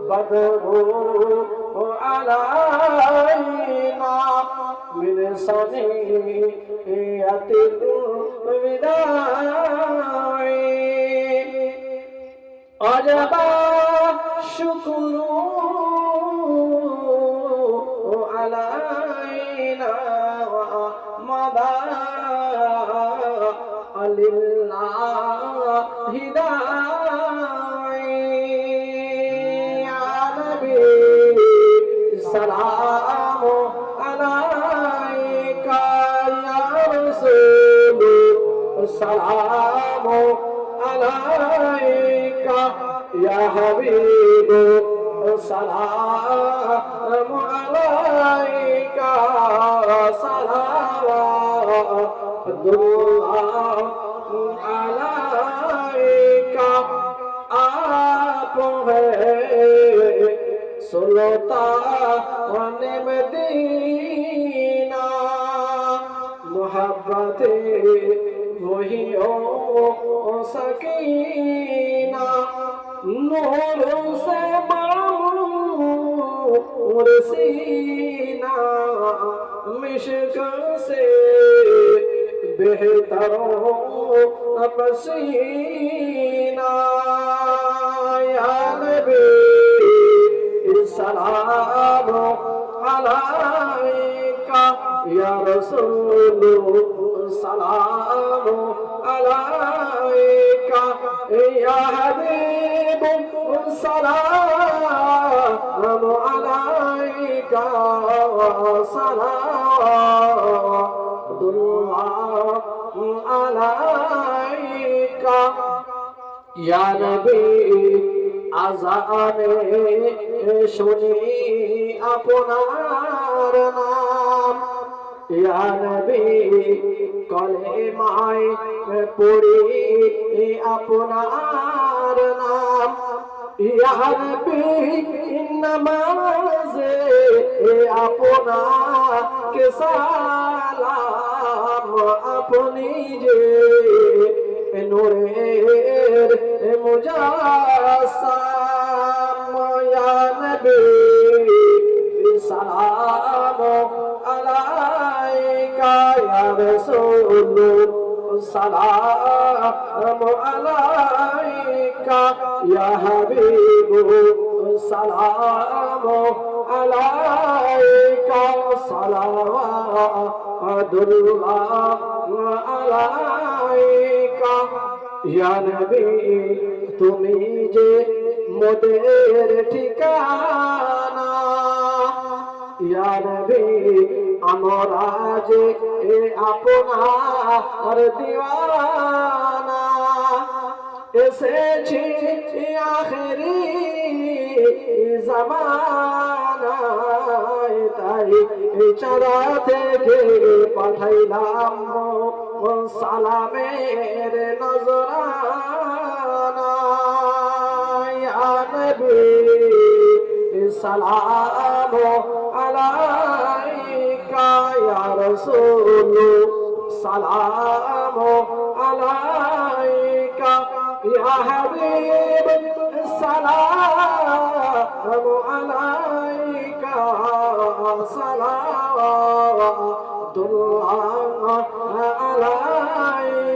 بدر علينا من صنيعة الوداع وجب الشكر علينا ومضى لله داعي يا نبي السلام عليك يا رسول السلام عليك يا حبيب السلام عليك صلوات الله عليك आप है सुल्तान मदीना मोहब्बत वही ओ सकीना नूर से माऊर सीना मिश्क से बेहतर पसीना या नबी सलाम अलैका या रसूल सलाम अलैका या हबीब सलाम अलैका सलावतुल्लाह अलैका या नबी আজানে শুনি আপনার নাম ইয়া নবী কলেমায় পড়ি আপনার নাম ইয়া নবী নামাজে আপনাকে সালাম আপনি যে নূরের মুজাসসাম ইয়া নবী সালাম আলাইকা ইয়া রাসূল সালাম আলাইকা ইয়া হাবিব সালাম আলাইকা সালাওয়াতুল্লাহ আলাইকা ইয়া নবী তুমি যে মোদের ঠিকানা ইয়া নবী আমরা যে আপনার দিওয়ানা এসেছি আখেরি জামানায় তাই চারা থেকে পাঠাইলাম সালামের নজরানা ইয়া নবী সালাম আলাইকা ইয়া রাসূল সালাম আলাইকা ইয়া হাবিব সালাম আলাইকা সালাওয়াতুল্লাহ আলাইকা